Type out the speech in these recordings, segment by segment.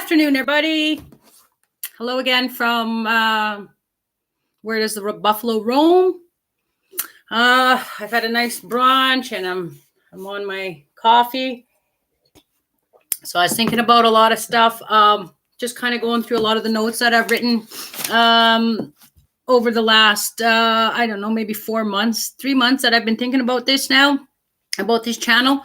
afternoon, everybody. Hello again from where does the buffalo roam? I've had a nice brunch and I'm on my coffee. So I was thinking about a lot of stuff. Just kind of going through a lot of the notes that I've written over the last I don't know, maybe 3 months that I've been thinking about this now, about this channel.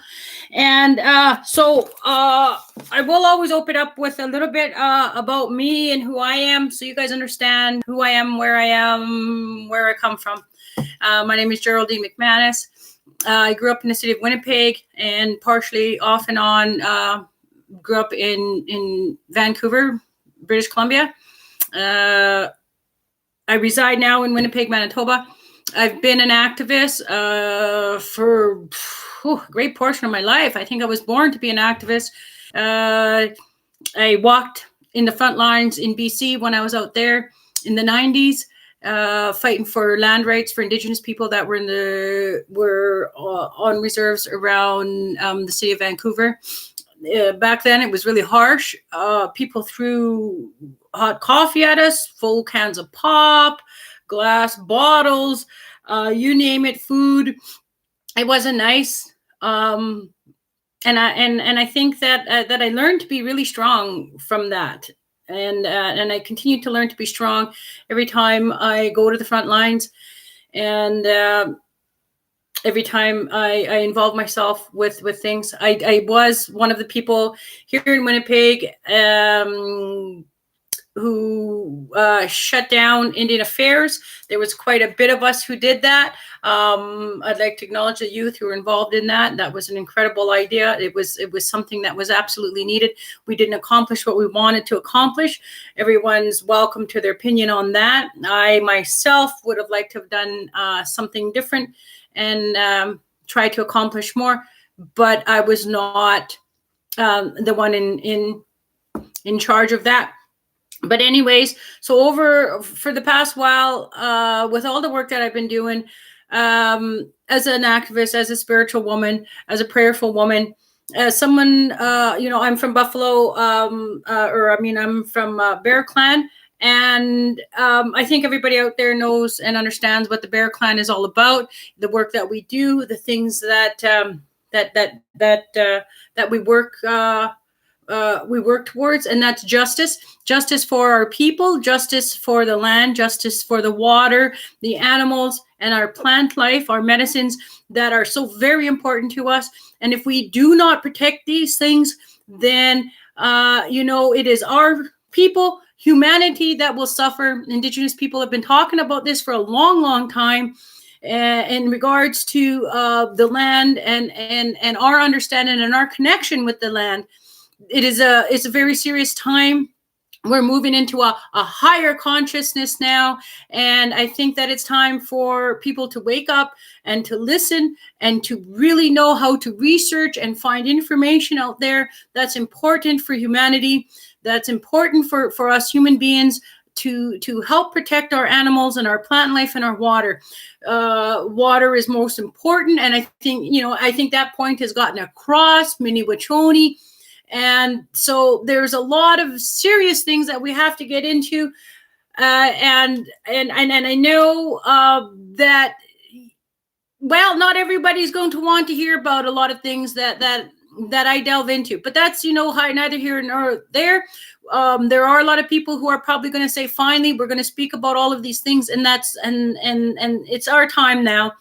And so I will always open up with a little bit about me and who I am, so you guys understand who I am, where I come from. My name is Geraldine McManus. I grew up in the city of Winnipeg and partially off and on grew up in Vancouver, British Columbia. I reside now in Winnipeg, Manitoba. I've been an activist for a great portion of my life. I think I was born to be an activist. I walked in the front lines in BC when I was out there in the 90s, fighting for land rights for Indigenous people that were on reserves around the city of Vancouver. Back then, it was really harsh. People threw hot coffee at us, full cans of pop, glass bottles, you name it, food. It wasn't nice. And I think that I learned to be really strong from that. And I continue to learn to be strong every time I go to the front lines. And every time I involve myself with things. I was one of the people here in Winnipeg who shut down Indian Affairs. There was quite a bit of us who did that. I'd like to acknowledge the youth who were involved in that. That was an incredible idea. It was something that was absolutely needed. We didn't accomplish what we wanted to accomplish. Everyone's welcome to their opinion on that. I myself would have liked to have done something different and try to accomplish more, but I was not the one in charge of that. But anyways, so for the past while, with all the work that I've been doing as an activist, as a spiritual woman, as a prayerful woman, as someone, I'm from Buffalo, I'm from Bear Clan. And I think everybody out there knows and understands what the Bear Clan is all about, the work that we do, the things that we work towards, and that's justice for our people, justice for the land, justice for the water, the animals, and our plant life, our medicines that are so very important to us. And if we do not protect these things, then it is our people, humanity, that will suffer. Indigenous people have been talking about this for a long, long time. In regards to the land and our understanding and our connection with the land. It's a very serious time. We're moving into a higher consciousness now. And I think that it's time for people to wake up and to listen and to really know how to research and find information out there that's important for humanity, that's important for us human beings to help protect our animals and our plant life and our water. Water is most important. And I think that point has gotten across, Mini-Wachoni. And so there's a lot of serious things that we have to get into. And I know that, well, not everybody's going to want to hear about a lot of things that I delve into, but that's, neither here nor there. There are a lot of people who are probably going to say, finally, we're going to speak about all of these things. And it's our time now.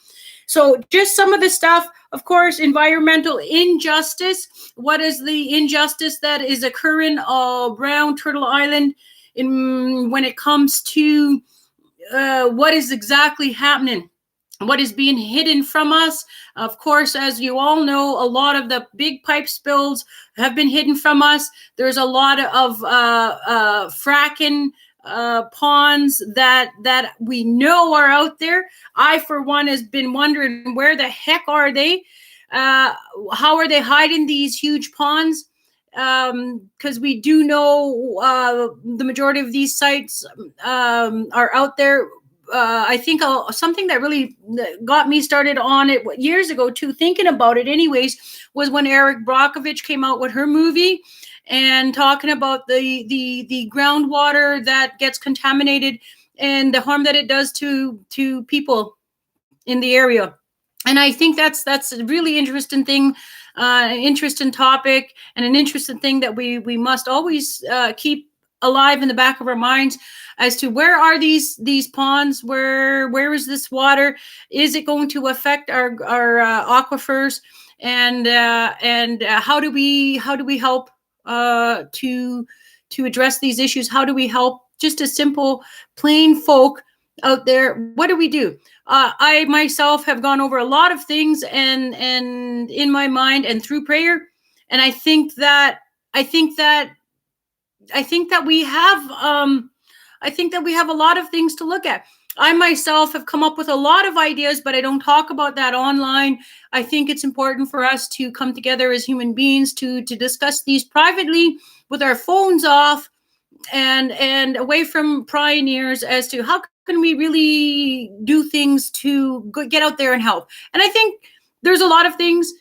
So just some of the stuff, of course, environmental injustice. What is the injustice that is occurring around Turtle Island when it comes to what is exactly happening? What is being hidden from us? Of course, as you all know, a lot of the big pipe spills have been hidden from us. There's a lot of fracking ponds that we know are out there. I, for one, has been wondering, where the heck are they? How are they hiding these huge ponds? Because we do know the majority of these sites are out there. I think something that really got me started on it years ago too, thinking about it anyways, was when Eric Brockovich came out with her movie. and talking about the groundwater that gets contaminated and the harm that it does to people in the area. And I think that's a really interesting thing, an interesting topic, and an interesting thing that we must always keep alive in the back of our minds as to where are these ponds, where is this water, is it going to affect our aquifers, and how do we help to address these issues? How do we help just a simple plain folk out there? What do we do? I myself have gone over a lot of things and in my mind and through prayer, and I think that we have a lot of things to look at. I myself have come up with a lot of ideas, but I don't talk about that online. I think it's important for us to come together as human beings to discuss these privately with our phones off and away from prying ears as to how can we really do things to get out there and help. And I think there's a lot of things.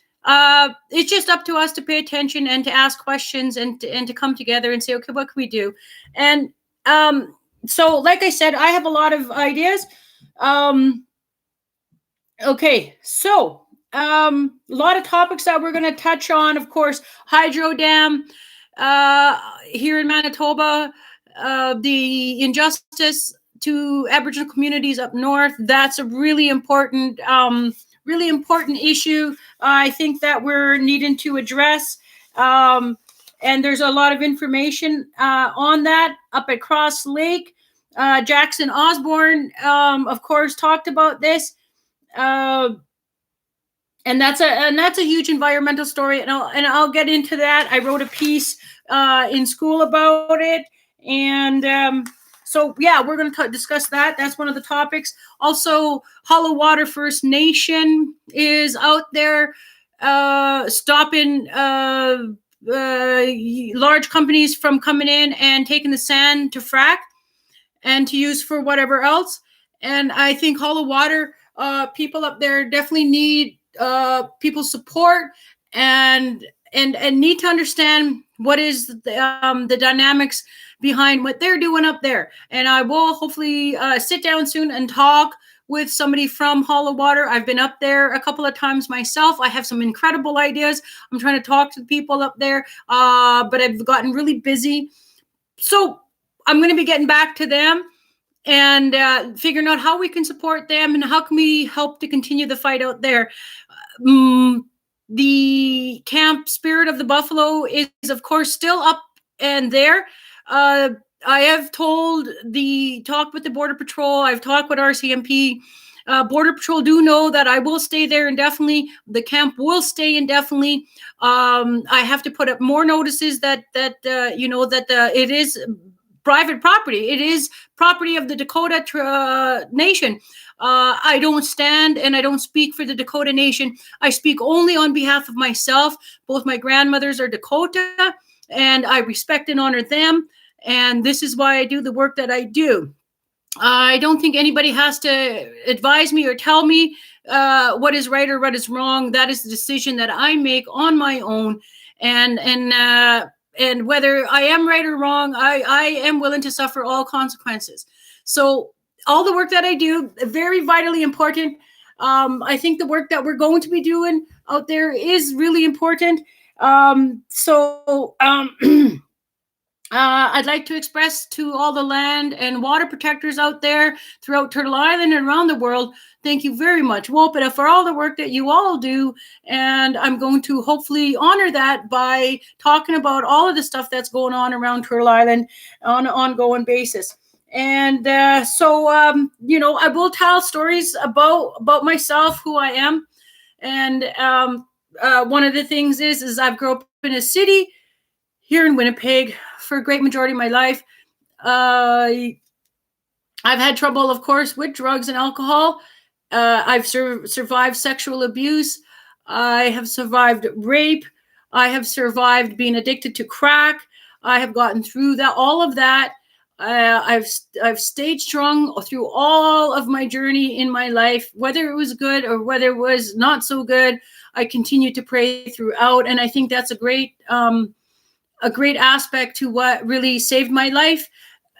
It's just up to us to pay attention and to ask questions and to come together and say, okay, what can we do? And so, like I said, I have a lot of ideas. Okay, so a lot of topics that we're going to touch on. Of course, hydro dam here in Manitoba, the injustice to Aboriginal communities up north. That's a really important issue. I think that we're needing to address. And there's a lot of information on that up at Cross Lake. Jackson Osborne, of course, talked about this. And that's a huge environmental story, and I'll get into that. I wrote a piece in school about it, and so yeah, we're going to discuss that. That's one of the topics. Also, Hollow Water First Nation is out there stopping large companies from coming in and taking the sand to frack and to use for whatever else. And I think Hollow Water people up there definitely need people's support and need to understand what is the dynamics behind what they're doing up there. And I will hopefully sit down soon and talk with somebody from Hollow Water. I've been up there a couple of times myself. I have some incredible ideas. I'm trying to talk to the people up there, but I've gotten really busy. So I'm going to be getting back to them and figuring out how we can support them and how can we help to continue the fight out there. The Camp Spirit of the Buffalo is, of course, still up and there. I have talked with the Border Patrol. I've talked with RCMP. Border Patrol do know that I will stay there indefinitely. The camp will stay indefinitely. I have to put up more notices that it is private property. It is property of the Dakota Nation. I don't stand and I don't speak for the Dakota Nation. I speak only on behalf of myself. Both my grandmothers are Dakota, and I respect and honor them. And this is why I do the work that I do. I don't think anybody has to advise me or tell me what is right or what is wrong. That is the decision that I make on my own. And whether I am right or wrong, I am willing to suffer all consequences. So all the work that I do, very vitally important. I think the work that we're going to be doing out there is really important. I'd like to express to all the land and water protectors out there throughout Turtle Island and around the world, thank you very much, WOPITA, for all the work that you all do. And I'm going to hopefully honor that by talking about all of the stuff that's going on around Turtle Island on an ongoing basis. And I will tell stories about myself, who I am. And one of the things is I've grown up in a city here in Winnipeg for a great majority of my life. I've had trouble, of course, with drugs and alcohol. I've survived sexual abuse. I have survived rape. I have survived being addicted to crack. I have gotten through that, all of that. I've stayed strong through all of my journey in my life, whether it was good or whether it was not so good. I continue to pray throughout, and I think that's a great a great aspect to what really saved my life.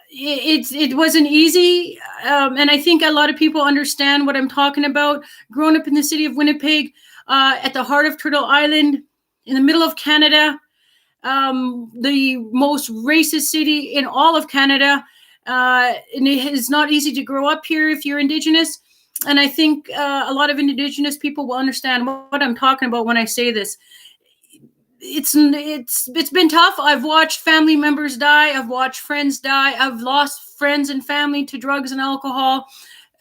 It wasn't easy, and I think a lot of people understand what I'm talking about. Growing up in the city of Winnipeg, at the heart of Turtle Island, in the middle of Canada, the most racist city in all of Canada. And it is not easy to grow up here if you're Indigenous. And I think a lot of Indigenous people will understand what I'm talking about when I say this. It's been tough. I've watched family members die. I've watched friends die. I've lost friends and family to drugs and alcohol,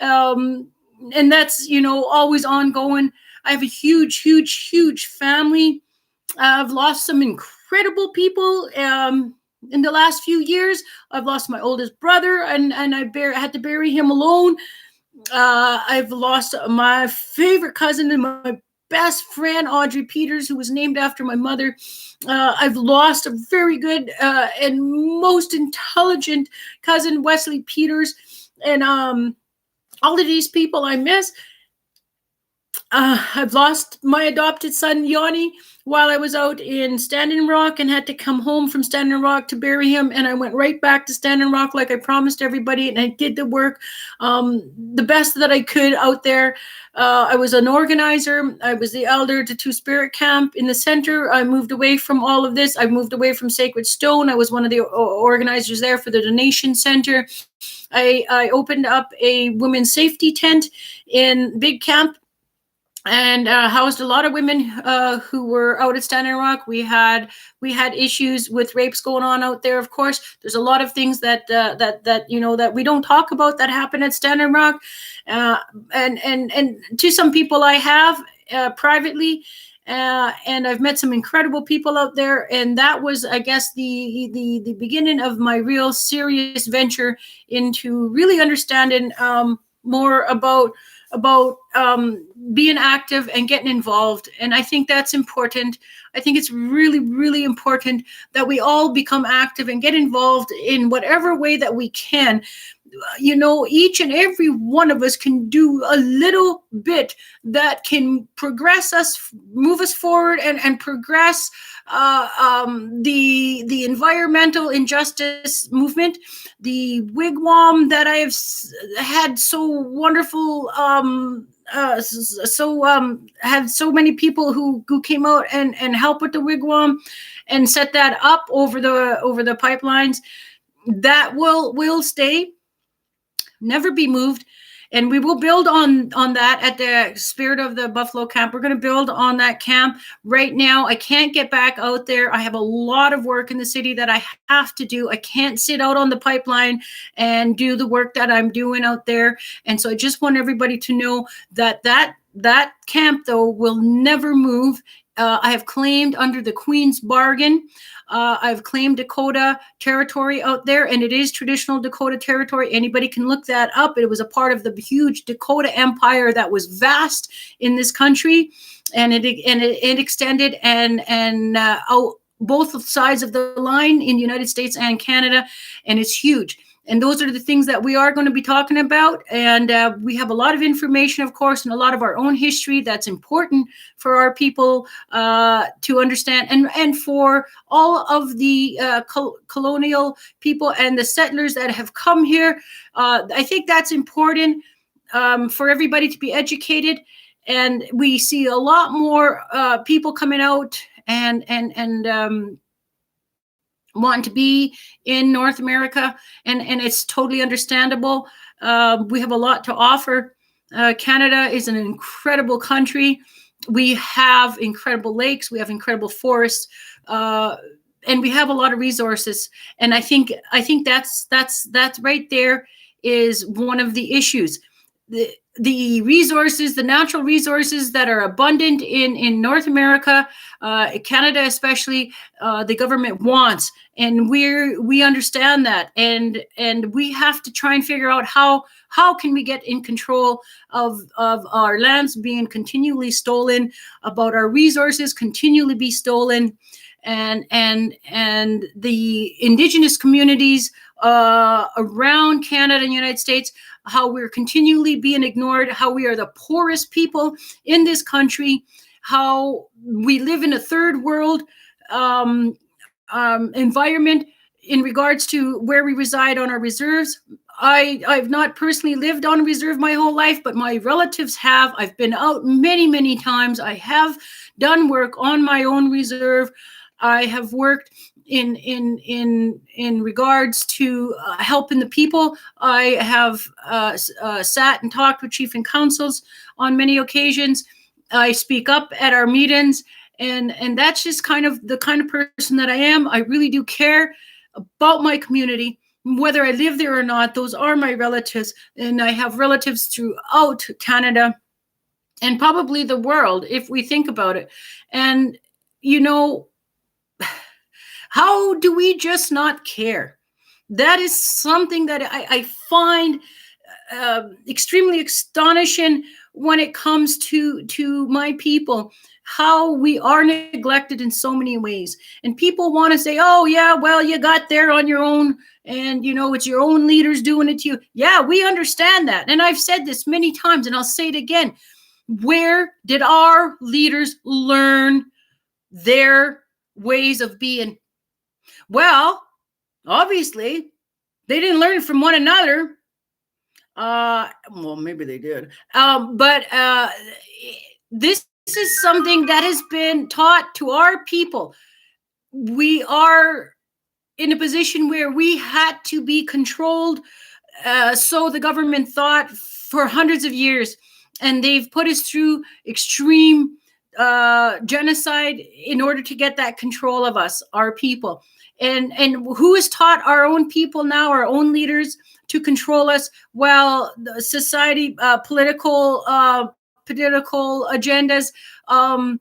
and that's always ongoing. I have a huge family. I've lost some incredible people in the last few years. I've lost my oldest brother, and I had to bury him alone. I've lost my favorite cousin and my best friend, Audrey Peters, who was named after my mother. I've lost a very good and most intelligent cousin, Wesley Peters. And all of these people I miss. I've lost my adopted son, Yanni, while I was out in Standing Rock and had to come home from Standing Rock to bury him. And I went right back to Standing Rock like I promised everybody. And I did the work the best that I could out there. I was an organizer. I was the elder to Two Spirit Camp in the center. I moved away from all of this. I moved away from Sacred Stone. I was one of the organizers there for the donation center. I opened up a women's safety tent in Big Camp and housed a lot of women who were out at Standing Rock. We had issues with rapes going on out there. Of course, there's a lot of things that we don't talk about that happen at Standing Rock, and to some people I have privately. And I've met some incredible people out there, and that was, I guess, the beginning of my real serious venture into really understanding more about being active and getting involved. And I think that's important. I think it's really, really important that we all become active and get involved in whatever way that we can. Each and every one of us can do a little bit that can progress us, move us forward, and progress the environmental injustice movement. The wigwam that I have had so wonderful, had so many people who came out and helped with the wigwam and set that up over the pipelines. That will stay, never be moved. And we will build on that at the Spirit of the Buffalo Camp. We're going to build on that camp. Right now, I can't get back out there. I have a lot of work in the city that I have to do. I can't sit out on the pipeline and do the work that I'm doing out there. And so I just want everybody to know that camp, though, will never move. I have claimed under the Queen's bargain. I've claimed Dakota territory out there, and it is traditional Dakota territory. Anybody can look that up. It was a part of the huge Dakota Empire that was vast in this country, and it extended and out both sides of the line in the United States and Canada, and it's huge. And those are the things that we are going to be talking about. And we have a lot of information, of course, and a lot of our own history that's important for our people to understand. And for all of the colonial people and the settlers that have come here, I think that's important for everybody to be educated. And we see a lot more people coming out and wanting to be in North America, and it's totally understandable. We have a lot to offer. Canada is an incredible country. We have incredible lakes, we have incredible forests, and we have a lot of resources. And I think that's right there is one of the issues. The resources, the natural resources that are abundant in North America, Canada especially, the government wants, and we understand that, and we have to try and figure out how can we get in control of our lands being continually stolen, about our resources continually be stolen, and the Indigenous communities around Canada and the United States, how we're continually being ignored, how we are the poorest people in this country, how we live in a third world environment in regards to where we reside on our reserves. I've not personally lived on a reserve my whole life, but my relatives have. I've been out many, many times. I have done work on my own reserve. I have worked in regards to helping the people. I have sat and talked with chief and councils on many occasions. I speak up at our meetings, and that's just kind of the kind of person that I am. I really do care about my community, whether I live there or not. Those are my relatives, and I have relatives throughout Canada and probably the world, if we think about it. And, you know, how do we just not care? That is something that I find extremely astonishing when it comes to my people, how we are neglected in so many ways. And people want to say, oh, yeah, well, you got there on your own, and, you know, it's your own leaders doing it to you. Yeah, we understand that. And I've said this many times, and I'll say it again. Where did our leaders learn their ways of being? Well, obviously, they didn't learn from one another. Well, maybe they did. But this is something that has been taught to our people. We are in a position where we had to be controlled. So the government thought for hundreds of years, and they've put us through extreme genocide in order to get that control of us, our people. And who has taught our own people now, our own leaders, to control us? Well, the society, political agendas. And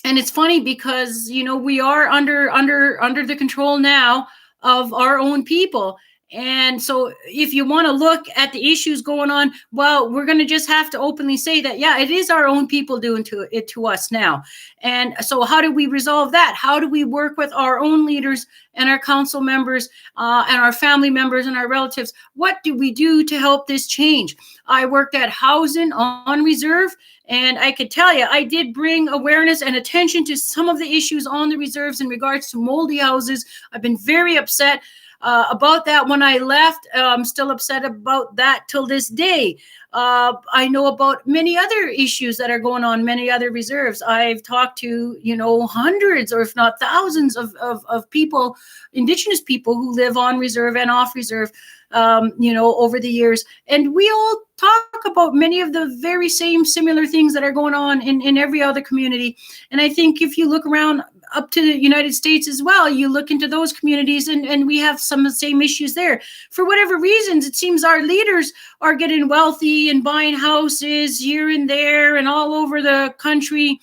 it's funny because, you know, we are under the control now of our own people. And so if you want to look at the issues going on, well, we're going to just have to openly say that, yeah, it is our own people doing it to us now. And so how do we resolve that? How do we work with our own leaders and our council members and our family members and our relatives? What do we do to help this change? I worked at housing on reserve, and I could tell you, I did bring awareness and attention to some of the issues on the reserves in regards to moldy houses. I've been very upset about that when I left. I'm still upset about that till this day. I know about many other issues that are going on, many other reserves. I've talked to, you know, hundreds or if not thousands of people, Indigenous people who live on reserve and off reserve, you know, over the years. And we all talk about many of the very same similar things that are going on in every other community. And I think if you look around up to the United States as well, you look into those communities and we have some of the same issues there. For whatever reasons, it seems our leaders are getting wealthy and buying houses here and there and all over the country,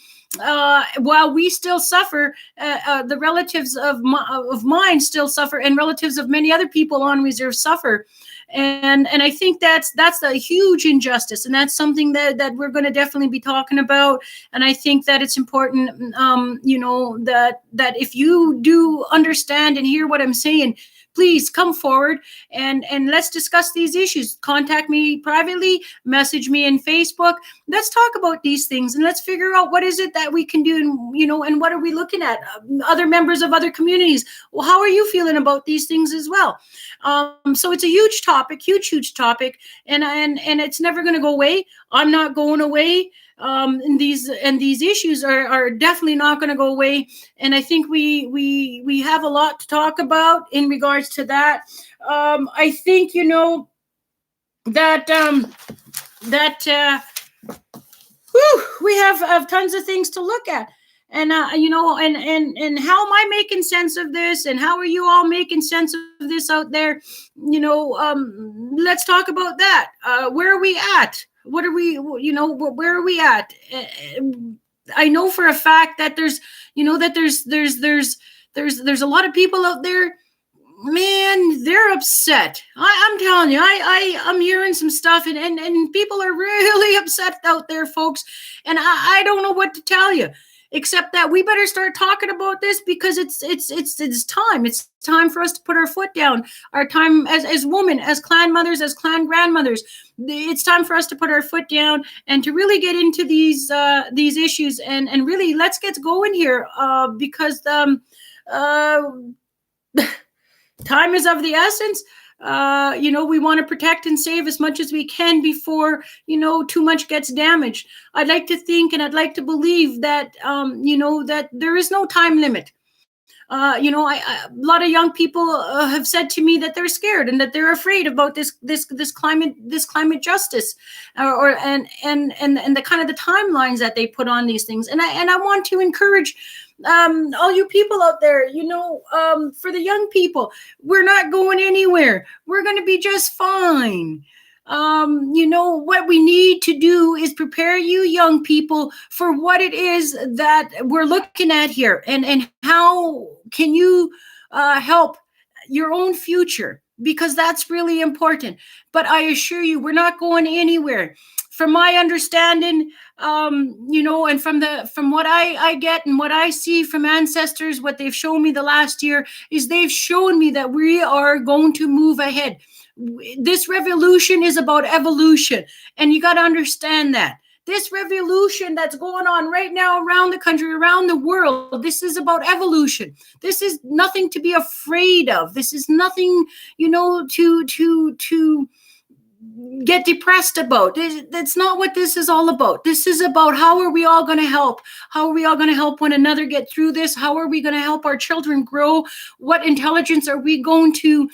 while we still suffer. The relatives of mine still suffer, and relatives of many other people on reserve suffer. And I think that's a huge injustice, and that's something that we're going to definitely be talking about. And I think that it's important, you know, that if you do understand and hear what I'm saying, please come forward and let's discuss these issues. Contact me privately, message me in Facebook. Let's talk about these things and let's figure out what is it that we can do, and, you know, and what are we looking at? Other members of other communities, well, how are you feeling about these things as well? So it's a huge topic, huge topic, and it's never going to go away. I'm not going away. And these issues are definitely not going to go away. And I think we have a lot to talk about in regards to that. I think, you know, that we have tons of things to look at. And, you know, and how am I making sense of this? And how are you all making sense of this out there? You know, let's talk about that. Where are we at? What are we, you know, where are we at? I know for a fact that there's, you know, that there's a lot of people out there, man, they're upset. I'm telling you, I'm hearing some stuff and people are really upset out there, folks. And I don't know what to tell you, except that we better start talking about this because it's time. It's time for us to put our foot down. Our time as women, as clan mothers, as clan grandmothers. It's time for us to put our foot down and to really get into these issues and really let's get going here because uh, time is of the essence. We want to protect and save as much as we can before, too much gets damaged. I'd like to think and I'd like to believe that, that there is no time limit. A lot of young people have said to me that they're scared and that they're afraid about this climate justice, and the kind of the timelines that they put on these things. And I want to encourage all you people out there, for the young people, we're not going anywhere. We're going to be just fine. What we need to do is prepare you young people for what it is that we're looking at here, and how can you help your own future, because that's really important. But I assure you, we're not going anywhere. From my understanding, and from what I get and what I see from ancestors, what they've shown me the last year is they've shown me that we are going to move ahead. This revolution is about evolution, and you got to understand that. This revolution that's going on right now around the country, around the world, this is about evolution. This is nothing to be afraid of. This is nothing, to get depressed about. That's not what this is all about. This is about how are we all going to help? How are we all going to help one another get through this? How are we going to help our children grow? What intelligence are we going to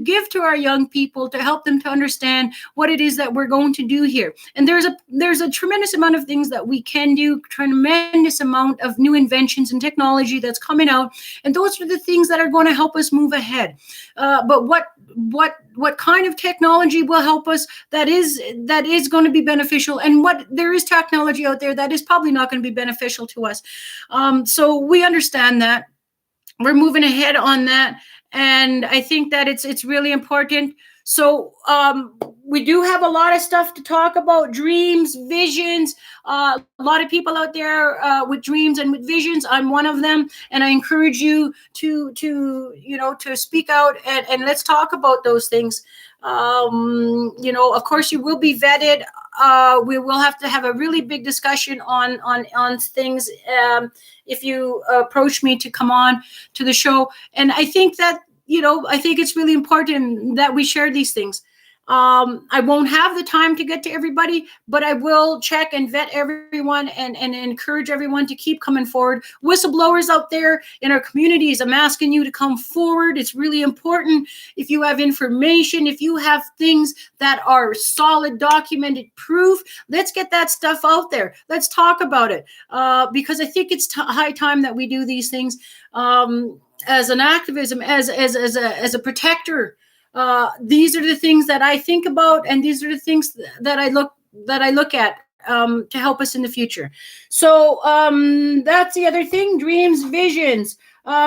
give to our young people to help them to understand what it is that we're going to do here? And there's a tremendous amount of things that we can do, tremendous amount of new inventions and technology that's coming out, and those are the things that are going to help us move ahead. But what kind of technology will help us that is going to be beneficial, and what there is technology out there that is probably not going to be beneficial to us. So we understand that. We're moving ahead on that, and I think that it's really important. So we do have a lot of stuff to talk about: dreams, visions. A lot of people out there with dreams and with visions. I'm one of them, and I encourage you to speak out and let's talk about those things. Of course, you will be vetted. We will have to have a really big discussion on things if you approach me to come on to the show. And I think that, I think it's really important that we share these things. I won't have the time to get to everybody, but I will check and vet everyone and encourage everyone to keep coming forward. Whistleblowers out there in our communities, I'm asking you to come forward. It's really important. If you have information, if you have things that are solid, documented proof, let's get that stuff out there. Let's talk about it, because I think it's high time that we do these things as an activism, as a protector. These are the things that I think about, and these are the things that I look at to help us in the future. So that's the other thing: dreams, visions,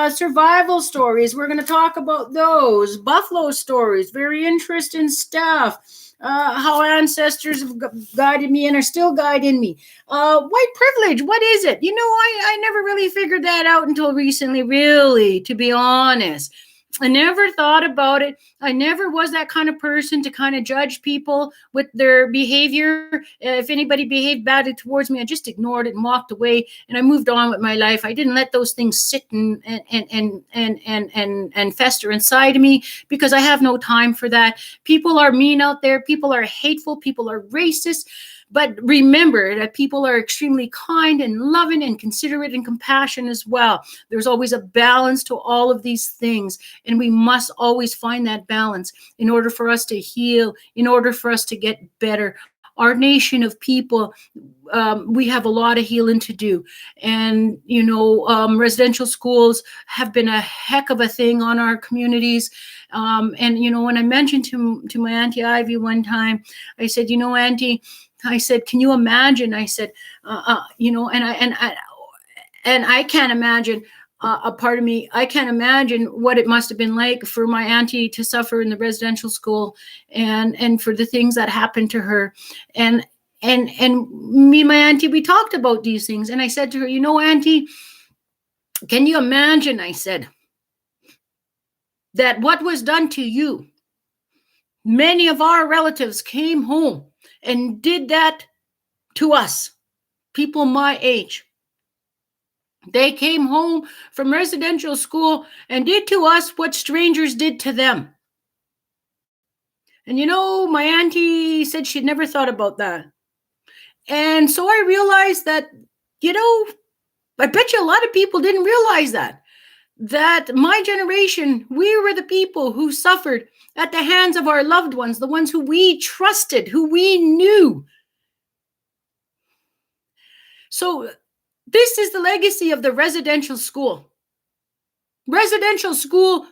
survival stories. We're going to talk about those. Buffalo stories, very interesting stuff. How ancestors have guided me and are still guiding me. White privilege, what is it? I never really figured that out until recently, really, to be honest. I never thought about it. I never was that kind of person to kind of judge people with their behavior. If anybody behaved badly towards me, I just ignored it and walked away, and I moved on with my life. I didn't let those things sit and fester inside of me, because I have no time for that. People are mean out there. People are hateful. People are racist. But remember that people are extremely kind and loving and considerate and compassionate as well. There's always a balance to all of these things, and we must always find that balance in order for us to heal, in order for us to get better. Our nation of people, we have a lot of healing to do. And, residential schools have been a heck of a thing on our communities. And, when I mentioned to my Auntie Ivy one time, I said, Auntie, I said, can you imagine? I said, and I can't imagine, a part of me, I can't imagine what it must have been like for my auntie to suffer in the residential school, and for the things that happened to her. And me and my auntie, we talked about these things. And I said to her, Auntie, can you imagine, I said, that what was done to you, many of our relatives came home and did that to us, people my age. They came home from residential school and did to us what strangers did to them. And my auntie said she'd never thought about that. And so I realized that, I bet you a lot of people didn't realize that my generation, we were the people who suffered at the hands of our loved ones, the ones who we trusted, who we knew. So this is the legacy of the residential school. Residential school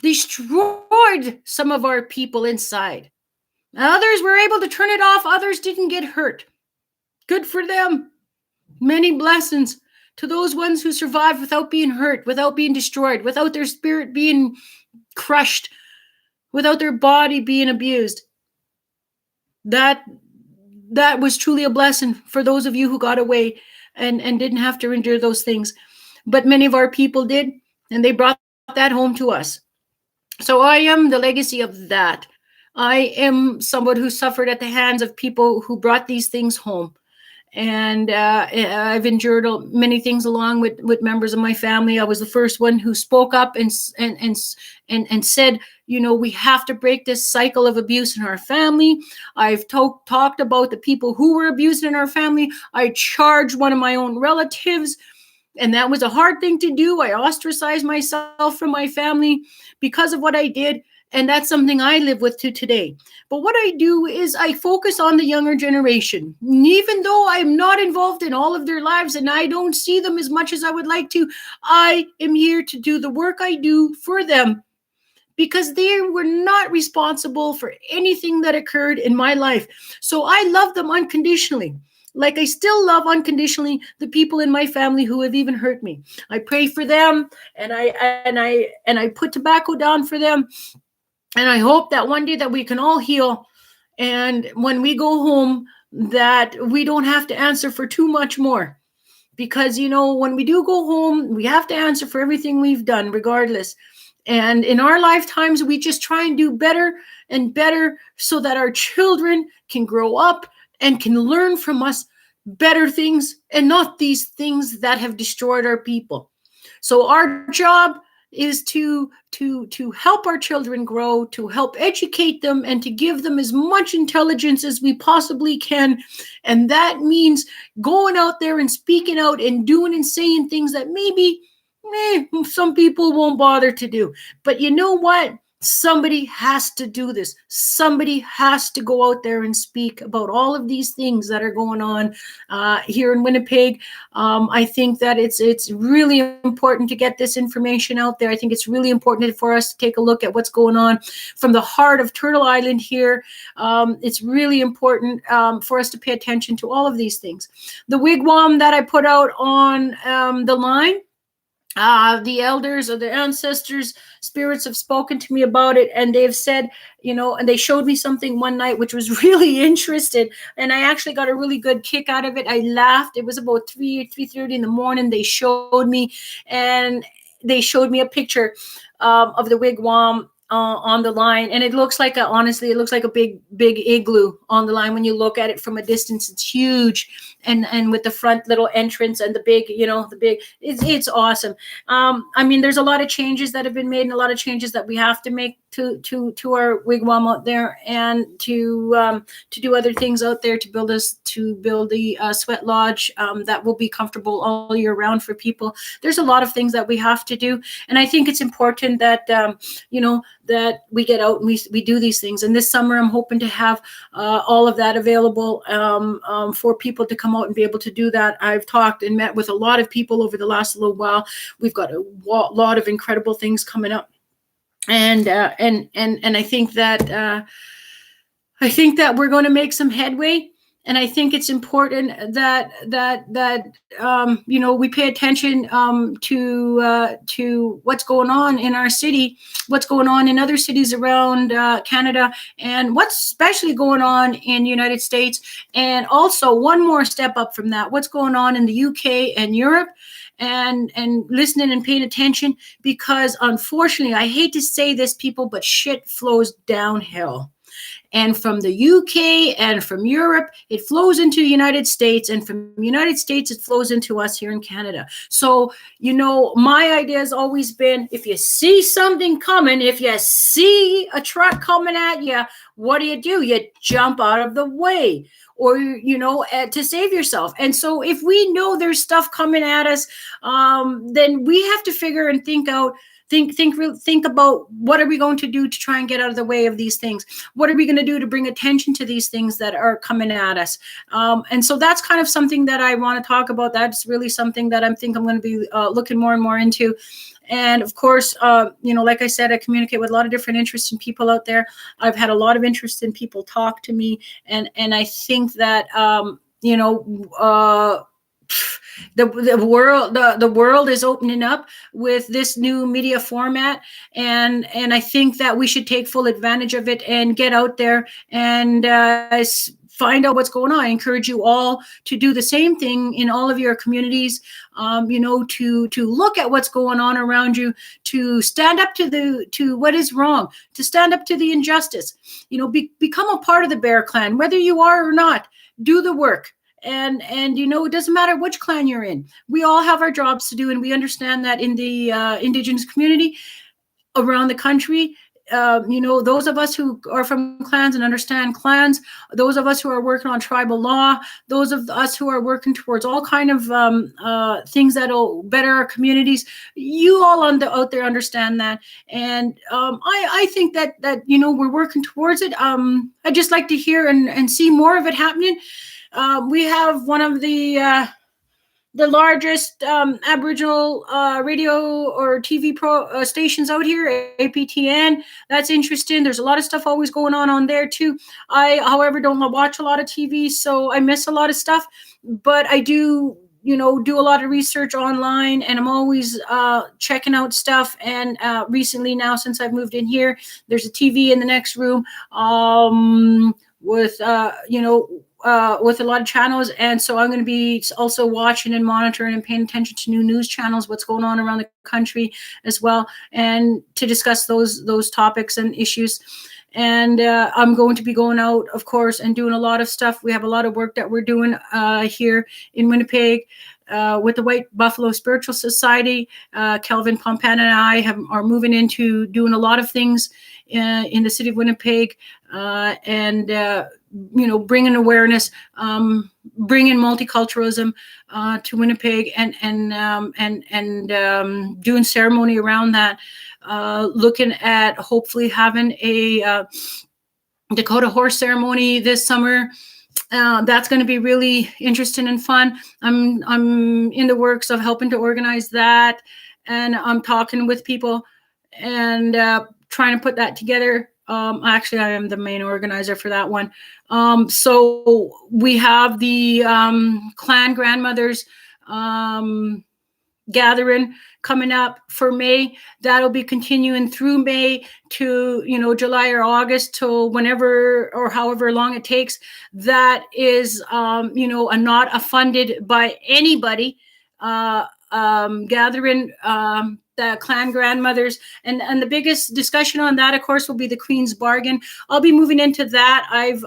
destroyed some of our people inside. Others were able to turn it off. Others didn't get hurt. Good for them. Many blessings to those ones who survived without being hurt, without being destroyed, without their spirit being crushed, without their body being abused. That was truly a blessing for those of you who got away and didn't have to endure those things. But many of our people did, and they brought that home to us. So I am the legacy of that. I am someone who suffered at the hands of people who brought these things home. And I've endured many things along with members of my family. I was the first one who spoke up and said, we have to break this cycle of abuse in our family. I've talked about the people who were abused in our family. I charged one of my own relatives, and that was a hard thing to do. I ostracized myself from my family because of what I did. And that's something I live with to today. But what I do is I focus on the younger generation. Even though I'm not involved in all of their lives and I don't see them as much as I would like to, I am here to do the work I do for them because they were not responsible for anything that occurred in my life. So I love them unconditionally. Like I still love unconditionally the people in my family who have even hurt me. I pray for them and I put tobacco down for them. And I hope that one day that we can all heal. And when we go home, that we don't have to answer for too much more. Because, when we do go home, we have to answer for everything we've done, regardless. And in our lifetimes, we just try and do better and better so that our children can grow up and can learn from us better things and not these things that have destroyed our people. So our job is to help our children grow, to help educate them, and to give them as much intelligence as we possibly can. And that means going out there and speaking out and doing and saying things that maybe some people won't bother to do. But you know what? Somebody has to do this. Somebody has to go out there and speak about all of these things that are going on here in Winnipeg. I think that it's really important to get this information out there. I think it's really important for us to take a look at what's going on from the heart of Turtle Island here. It's really important for us to pay attention to all of these things. The wigwam that I put out on the line, the elders or the ancestors spirits have spoken to me about it, and they've said, and they showed me something one night which was really interesting, and I actually got a really good kick out of it. I laughed. It was about 3:30 in the morning. They showed me a picture of the wigwam on the line, and it looks like a big igloo on the line. When you look at it from a distance, it's huge, and with the front little entrance and the big, it's awesome. There's a lot of changes that have been made and a lot of changes that we have to make to our wigwam out there, and to do other things out there to build the sweat lodge that will be comfortable all year round for people. There's a lot of things that we have to do, and I think it's important that that we get out and we do these things. And this summer, I'm hoping to have all of that available for people to come out and be able to do that. I've talked and met with a lot of people over the last little while. We've got a lot of incredible things coming up. And I think that we're going to make some headway. And I think it's important that we pay attention to what's going on in our city, what's going on in other cities around Canada, and what's especially going on in the United States. And also one more step up from that, what's going on in the UK and Europe. And listening and paying attention, because unfortunately, I hate to say this, people, but shit flows downhill. and from the UK and from Europe, it flows into the United States, and from the United States, it flows into us here in Canada. So, my idea has always been, if you see something coming, if you see a truck coming at you, what do? You jump out of the way, or to save yourself. And so if we know there's stuff coming at us, then we have to figure and think about, what are we going to do to try and get out of the way of these things? What are we going to do to bring attention to these things that are coming at us? And so that's kind of something that I want to talk about. That's really something that I'm going to be looking more and more into. And of course, like I said, I communicate with a lot of different interests and people out there. I've had a lot of interest in people talk to me. And I think that, the world is opening up with this new media format. And I think that we should take full advantage of it and get out there and find out what's going on. I encourage you all to do the same thing in all of your communities, to look at what's going on around you, to stand up to what is wrong, to stand up to the injustice, become a part of the Bear Clan, whether you are or not. Do the work. And it doesn't matter which clan you're in. We all have our jobs to do, and we understand that in the Indigenous community around the country. Those of us who are from clans and understand clans, those of us who are working on tribal law, those of us who are working towards all kind of things that'll better our communities, you all out there understand that. And I think that we're working towards it. I'd just like to hear and see more of it happening. We have one of the largest Aboriginal radio or TV stations out here, APTN. That's interesting. There's a lot of stuff always going on there too. I, however, don't watch a lot of TV, so I miss a lot of stuff. But I do, do a lot of research online, and I'm always checking out stuff. And recently now, since I've moved in here, there's a TV in the next room with a lot of channels. And so I'm going to be also watching and monitoring and paying attention to new news channels, what's going on around the country as well, and to discuss those topics and issues. And I'm going to be going out, of course, and doing a lot of stuff. We have a lot of work that we're doing here in Winnipeg with the White Buffalo Spiritual Society. Kelvin Pompan and I are moving into doing a lot of things in the city of Winnipeg, and bringing awareness, bringing multiculturalism to Winnipeg, and doing ceremony around that. Looking at hopefully having a Dakota horse ceremony this summer. That's going to be really interesting and fun. I'm in the works of helping to organize that, and I'm talking with people and trying to put that together. Actually, I am the main organizer for that one. So we have the clan grandmothers gathering coming up for May. That'll be continuing through May to July or August, till whenever or however long it takes. That is not a funded by anybody gathering. The clan grandmothers, and the biggest discussion on that, of course, will be the Queen's Bargain. I'll be moving into that. I've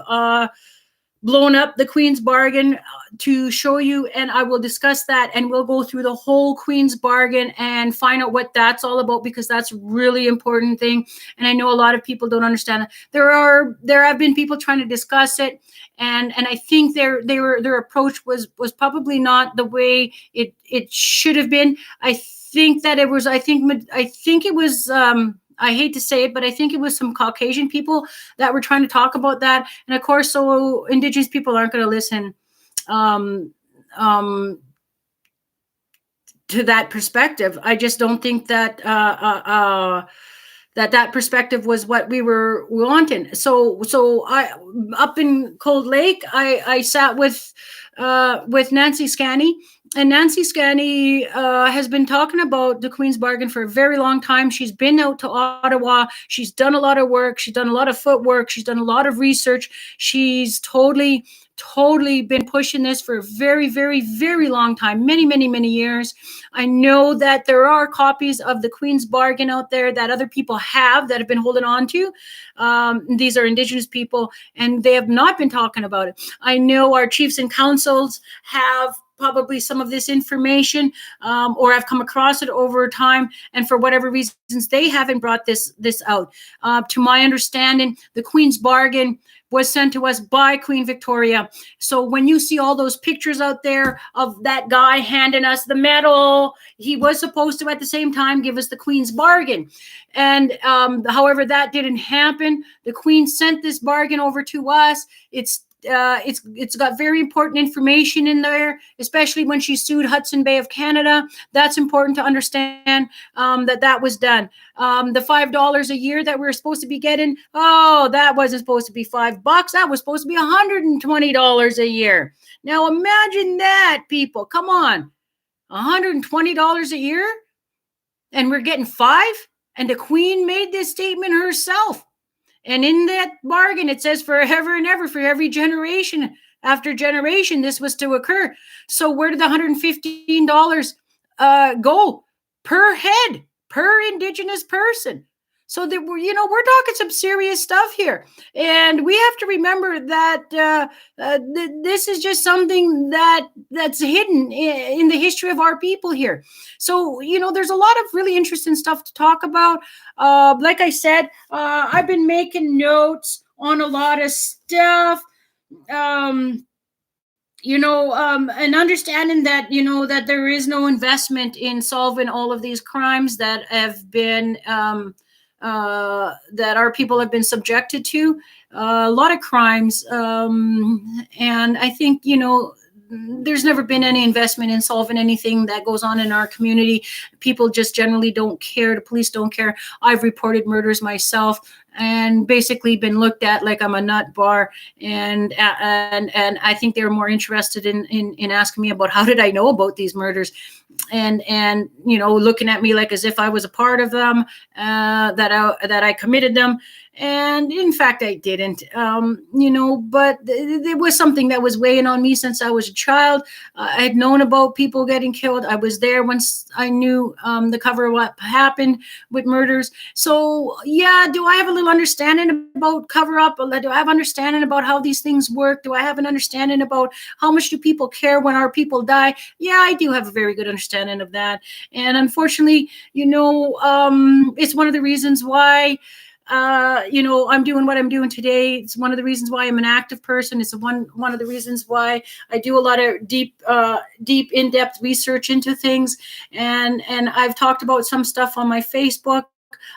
blown up the Queen's Bargain to show you, and I will discuss that, and we'll go through the whole Queen's Bargain and find out what that's all about, because that's a really important thing. And I know a lot of people don't understand it. There have been people trying to discuss it, and I think their approach was probably not the way it should have been. I think it was, I hate to say it, but I think it was some Caucasian people that were trying to talk about that. And of course, so Indigenous people aren't going to listen to that perspective. I just don't think that that perspective was what we were wanting. So I, up in Cold Lake, I sat with Nancy Scanny. And Nancy Scanny has been talking about the Queen's Bargain for a very long time. She's been out to Ottawa. She's done a lot of work. She's done a lot of footwork. She's done a lot of research. She's totally totally been pushing this for a very, very, very long time, many, many, many years. I know that there are copies of the Queen's Bargain out there that other people have that have been holding on to. These are Indigenous people, and they have not been talking about it. I know our chiefs and councils have probably some of this information, or I've come across it over time, and for whatever reasons, they haven't brought this out. To my understanding, the Queen's Bargain was sent to us by Queen Victoria. So when you see all those pictures out there of that guy handing us the medal, he was supposed to at the same time give us the Queen's Bargain. And however, that didn't happen. The Queen sent this bargain over to us. It's got very important information in there, especially when she sued Hudson Bay of Canada. That's important to understand, that was done. The $5 a year that we were supposed to be getting, that wasn't supposed to be $5. That was supposed to be $120 a year. Now imagine that, people. Come on, $120 a year, and we're getting $5. And the Queen made this statement herself. And in that bargain, it says forever and ever, for every generation after generation, this was to occur. So where did the $115 go per head, per Indigenous person? So that we're talking some serious stuff here. And we have to remember that this is just something that's hidden in the history of our people here. So, there's a lot of really interesting stuff to talk about. Like I said, I've been making notes on a lot of stuff. And understanding that, that there is no investment in solving all of these crimes that have been that our people have been subjected to, a lot of crimes. And I think, there's never been any investment in solving anything that goes on in our community. People just generally don't care. The police don't care. I've reported murders myself and basically been looked at like I'm a nut bar. And I think they're more interested in asking me about how did I know about these murders, and looking at me like as if I was a part of them, that I committed them. And in fact, I didn't, but it was something that was weighing on me since I was a child. I had known about people getting killed. I was there once I knew the cover of what happened with murders. So yeah, do I have a little understanding about cover up? Do I have understanding about how these things work? Do I have an understanding about how much do people care when our people die? Yeah, I do have a very good understanding of that. And unfortunately, it's one of the reasons why I'm doing what I'm doing today. It's one of the reasons why I'm an active person. It's one of the reasons why I do a lot of deep, in-depth research into things. And I've talked about some stuff on my Facebook.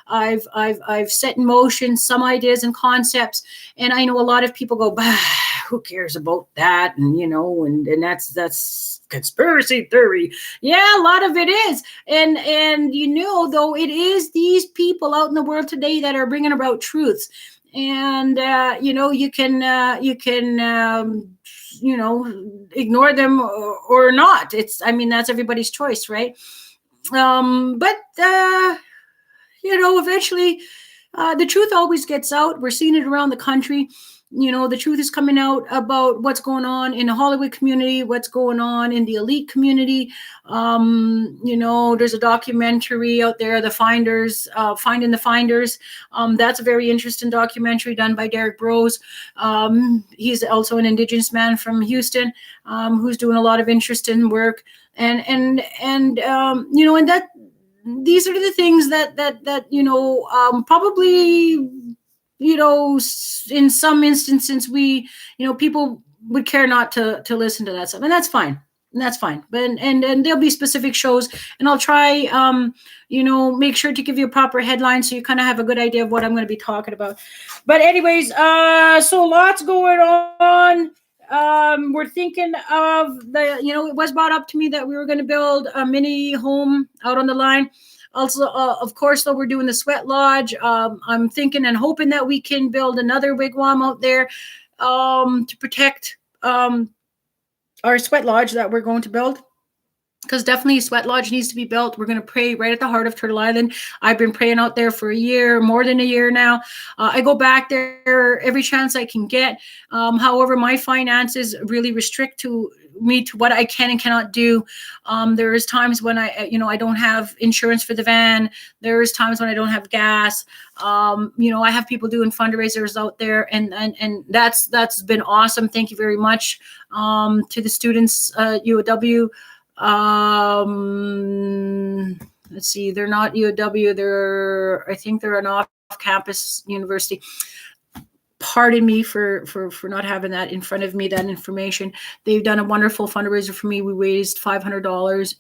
I've set in motion some ideas and concepts, and I know a lot of people go, bah, who cares about that? And and that's conspiracy theory. Yeah, a lot of it is. And though it is these people out in the world today that are bringing about truths. And you can ignore them or not. That's everybody's choice, right? But eventually the truth always gets out. We're seeing it around the country. The truth is coming out about what's going on in the Hollywood community, what's going on in the elite community. There's a documentary out there, The Finders, Finding the Finders. That's a very interesting documentary done by Derek Brose. He's also an Indigenous man from Houston, who's doing a lot of interesting work. And that these are the things that probably, in some instances people would care not to listen to that stuff, and that's fine. But and there'll be specific shows, and I'll try make sure to give you a proper headline so you kind of have a good idea of what I'm going to be talking about. But anyways, so lots going on. We're thinking of it was brought up to me that we were going to build a mini home out on the line. Also, of course, though, we're doing the Sweat Lodge. I'm thinking and hoping that we can build another wigwam out there to protect our Sweat Lodge that we're going to build. because definitely Sweat Lodge needs to be built. We're going to pray right at the heart of Turtle Island. I've been praying out there for a year, more than a year now. I go back there every chance I can get. However, my finances really restrict to me to what I can and cannot do. There is times when I don't have insurance for the van. There is times when I don't have gas. I have people doing fundraisers out there, and that's been awesome. Thank you very much to the students at UOW. Let's see, they're not UOW, I think they're an off-campus university. Pardon me for not having that in front of me, that information. They've done a wonderful fundraiser for me. We raised $500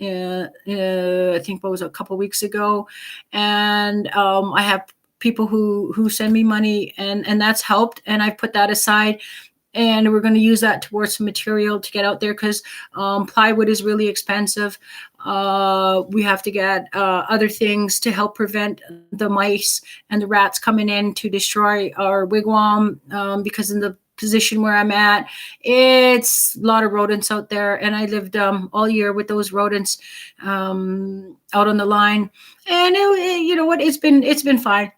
I think what was a couple weeks ago, and I have people who send me money, and that's helped, and I've put that aside. And we're going to use that towards some material to get out there, because plywood is really expensive. We have to get other things to help prevent the mice and the rats coming in to destroy our wigwam, because in the position where I'm at, it's a lot of rodents out there. And I lived all year with those rodents out on the line. And you know what? It's been fine.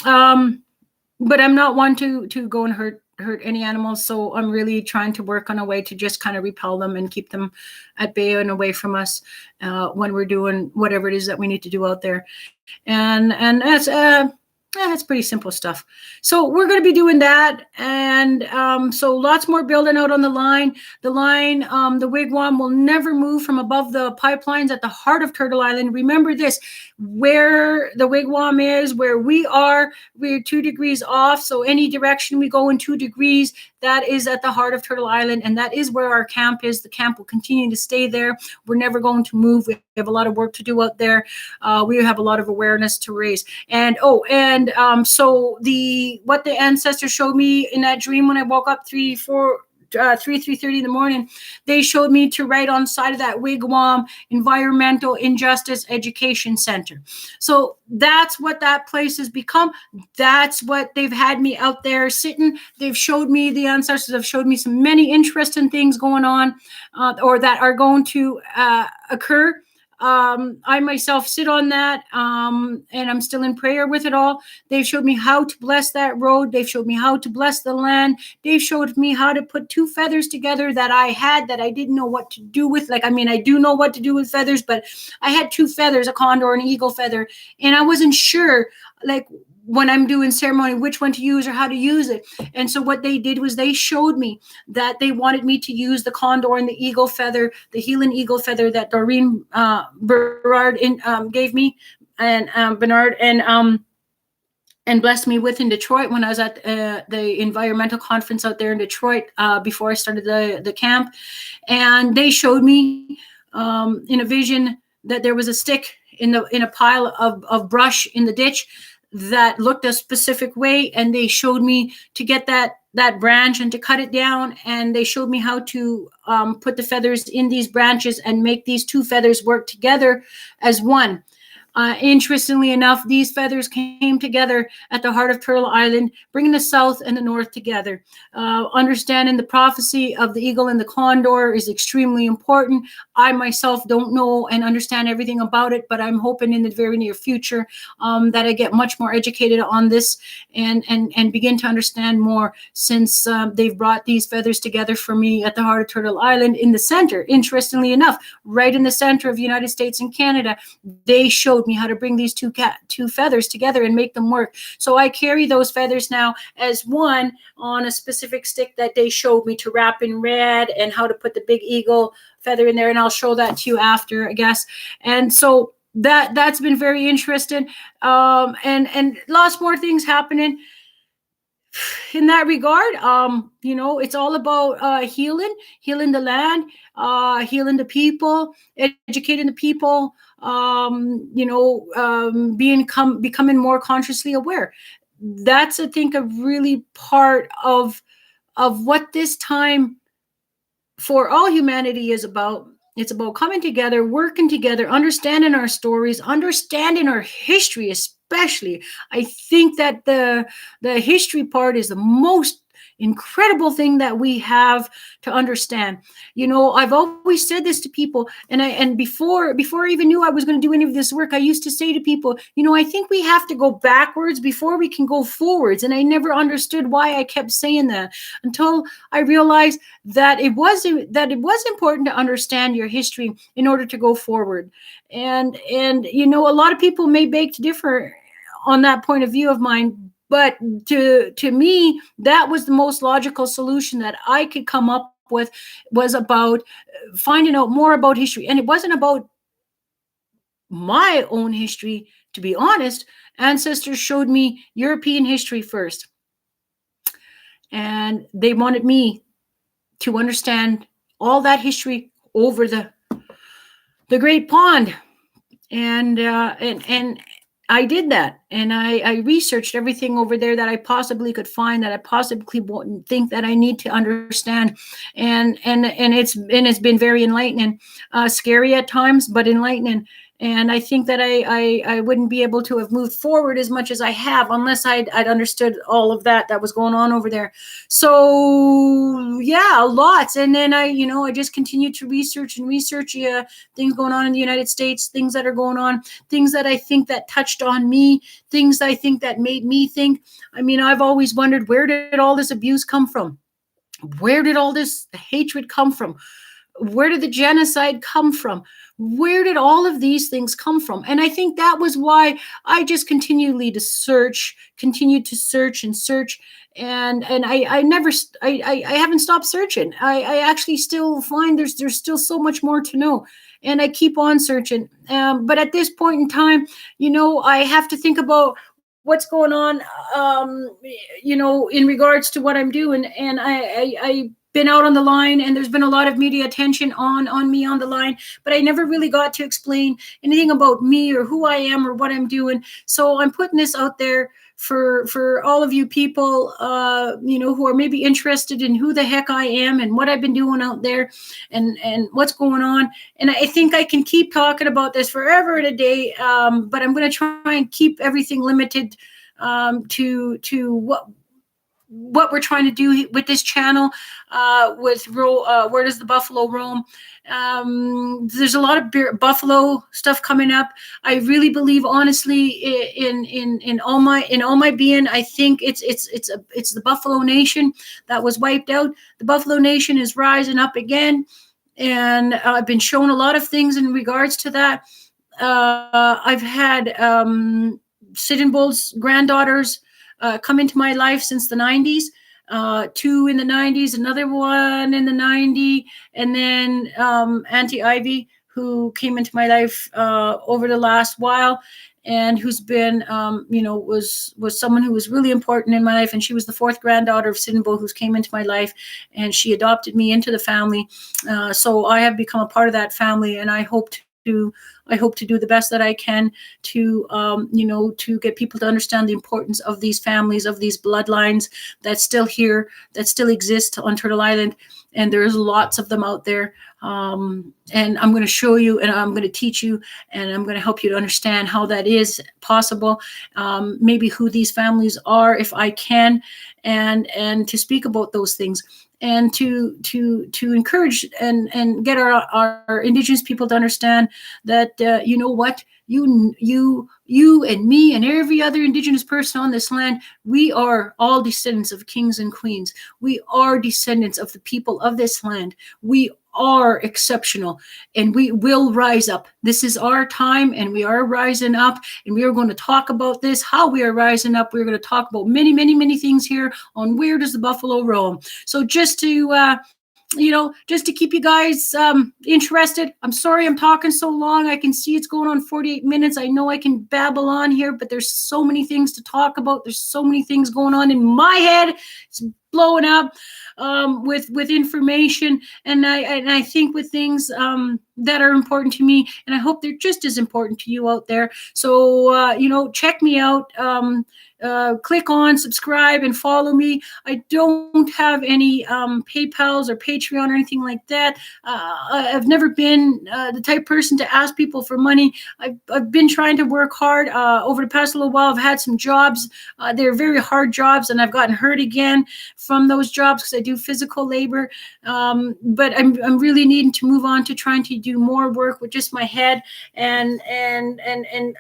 But I'm not one to go and hurt any animals, so I'm really trying to work on a way to just kind of repel them and keep them at bay and away from us when we're doing whatever it is that we need to do out there. And that's pretty simple stuff. So we're going to be doing that, and so lots more building out on the line. The wigwam will never move from above the pipelines at the heart of Turtle Island. Remember this: where the wigwam is, where we are, we're 2 degrees off. So any direction we go in 2 degrees, that is at the heart of Turtle Island, and that is where our camp is. The camp will continue to stay there. We're never going to move. We have a lot of work to do out there. We have a lot of awareness to raise. So what the ancestors showed me in that dream when I woke up 3:30 in the morning, they showed me to write on the side of that wigwam, Environmental Injustice Education Center. So that's what that place has become. That's what they've had me out there sitting. They've showed me, the ancestors have showed me many interesting things going on or that are going to occur. I myself sit on that, and I'm still in prayer with it all. They've showed me how to bless that road. They've showed me how to bless the land. They've showed me how to put 2 feathers together that I had that I didn't know what to do with. I do know what to do with feathers, but I had 2 feathers, a condor and an eagle feather, and I wasn't sure, when I'm doing ceremony, which one to use or how to use it. And so what they did was they showed me that they wanted me to use the condor and the eagle feather, the healing eagle feather that Doreen Bernard gave me, and Bernard and blessed me with in Detroit when I was at the environmental conference out there in Detroit before I started the camp. And they showed me in a vision that there was a stick in a pile of brush in the ditch that looked a specific way, and they showed me to get that branch and to cut it down, and they showed me how to put the feathers in these branches and make these 2 feathers work together as one. Interestingly enough, these feathers came together at the heart of Turtle Island, bringing the South and the North together. Understanding the prophecy of the eagle and the condor is extremely important. I myself don't know and understand everything about it, but I'm hoping in the very near future that I get much more educated on this and begin to understand more, since they've brought these feathers together for me at the heart of Turtle Island in the center. Interestingly enough, right in the center of the United States and Canada, they showed me how to bring these 2 feathers together and make them work. So I carry those feathers now as one on a specific stick that they showed me to wrap in red, and how to put the big eagle feather in there. And I'll show that to you after, I guess. And so that's been very interesting. And lots more things happening in that regard. It's all about healing the land, healing the people, educating the people, becoming more consciously aware. That's, I think, a really part of what this time for all humanity is about. It's about coming together, working together, understanding our stories, understanding our history, especially. I think that the history part is the most incredible thing that we have to understand. I've always said this to people, and before I even knew I was going to do any of this work, I used to say to people, I think we have to go backwards before we can go forwards. And I never understood why I kept saying that until I realized that it was important to understand your history in order to go forward. And a lot of people may beg to differ on that point of view of mine, but to me, that was the most logical solution that I could come up with, was about finding out more about history. And it wasn't about my own history, to be honest. Ancestors showed me European history first, and they wanted me to understand all that history over the Great Pond. And I did that, and I researched everything over there that I possibly could find, that I possibly wouldn't think that I need to understand, and it's been very enlightening, scary at times, but enlightening. And I think that I wouldn't be able to have moved forward as much as I have unless I'd understood all of that was going on over there. So yeah, lots. And then I just continued to research things going on in the United States, things that are going on, things that I think that touched on me, things I think that made me think. I mean, I've always wondered, where did all this abuse come from? Where did all this hatred come from? Where did the genocide come from? Where did all of these things come from? And I think that was why I just continued to search and search. And I haven't stopped searching. I actually still find there's still so much more to know. And I keep on searching. But at this point in time, I have to think about what's going on, in regards to what I'm doing. And I been out on the line, and there's been a lot of media attention on me on the line, but I never really got to explain anything about me or who I am or what I'm doing. So I'm putting this out there for all of you people, who are maybe interested in who the heck I am and what I've been doing out there and what's going on. And I think I can keep talking about this forever and a day, but I'm going to try and keep everything limited to what we're trying to do with this channel, with Where Does the Buffalo Roam? There's a lot of buffalo stuff coming up. I really believe, honestly, in all my being, I think it's the Buffalo Nation that was wiped out. The Buffalo Nation is rising up again, and I've been shown a lot of things in regards to that. I've had Sitting Bull's granddaughters come into my life since the 90s, 2 in the 90s, another one in the 90s, and then Auntie Ivy, who came into my life over the last while, and who's been, was someone who was really important in my life. And she was the 4th granddaughter of Sitting Bull, who came into my life, and she adopted me into the family. So I have become a part of that family, and I hope to do the best that I can to, to get people to understand the importance of these families, of these bloodlines that's still here, that still exist on Turtle Island. And there's lots of them out there. And I'm going to show you, and I'm going to teach you, and I'm going to help you to understand how that is possible, maybe who these families are, if I can, and to speak about those things. And to encourage and get our Indigenous people to understand that, you and me and every other Indigenous person on this land, we are all descendants of kings and queens. We are descendants of the people of this land. We are exceptional, and we will rise up. This is our time, and we are rising up, and we are going to talk about this, how we are rising up. We're going to talk about many, many, many things here on Where Does the Buffalo Roam? So just to keep you guys interested. I'm sorry I'm talking so long. I can see it's going on 48 minutes. I know I can babble on here, but there's so many things to talk about. There's so many things going on in my head. It's blowing up with information, and I think with things that are important to me, and I hope they're just as important to you out there. So check me out. Click on subscribe and follow me. I don't have any PayPals or Patreon or anything like that. I've never been the type of person to ask people for money. I've been trying to work hard over the past little while. I've had some jobs. They're very hard jobs, and I've gotten hurt again from those jobs because I do physical labor. But I'm really needing to move on to trying to do more work with just my head and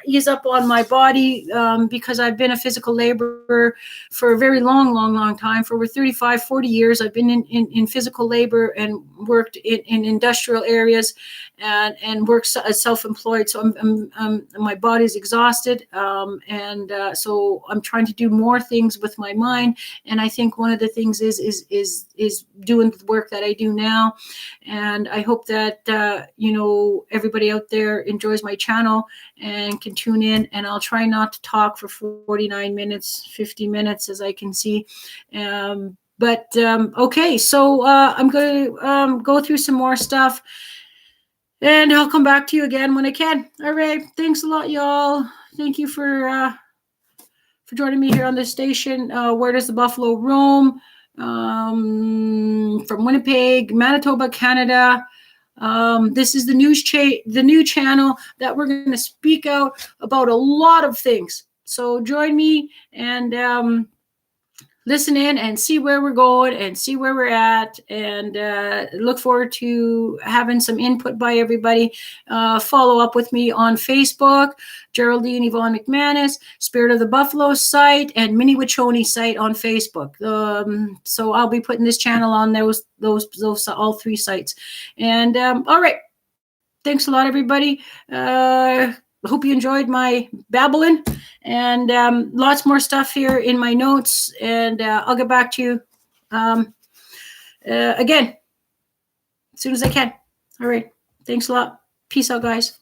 ease up on my body, because I've been a physical laborer for a very long time. For over 35, 40 years, I've been in physical labor and worked in industrial areas and worked as self-employed. So my body's exhausted, so I'm trying to do more things with my mind. And I think one of the things is doing the work that I do now. And I hope that everybody out there enjoys my channel and can tune in. And I'll try not to talk for 49 minutes, 50 minutes, as I can see. Okay, so I'm going to go through some more stuff, and I'll come back to you again when I can. All right, thanks a lot, y'all. Thank you for joining me here on this station. Where does the buffalo roam? From Winnipeg, Manitoba, Canada. This is the new channel that we're going to speak out about a lot of things. So join me and listen in and see where we're going and see where we're at, and look forward to having some input by everybody. Follow up with me on Facebook, Geraldine Yvonne McManus, Spirit of the Buffalo site, and Minnie Wachoni site on Facebook. So I'll be putting this channel on those all three sites. And all right, thanks a lot, everybody. Hope you enjoyed my babbling, and lots more stuff here in my notes, and I'll get back to you again as soon as I can. All right. Thanks a lot. Peace out, guys.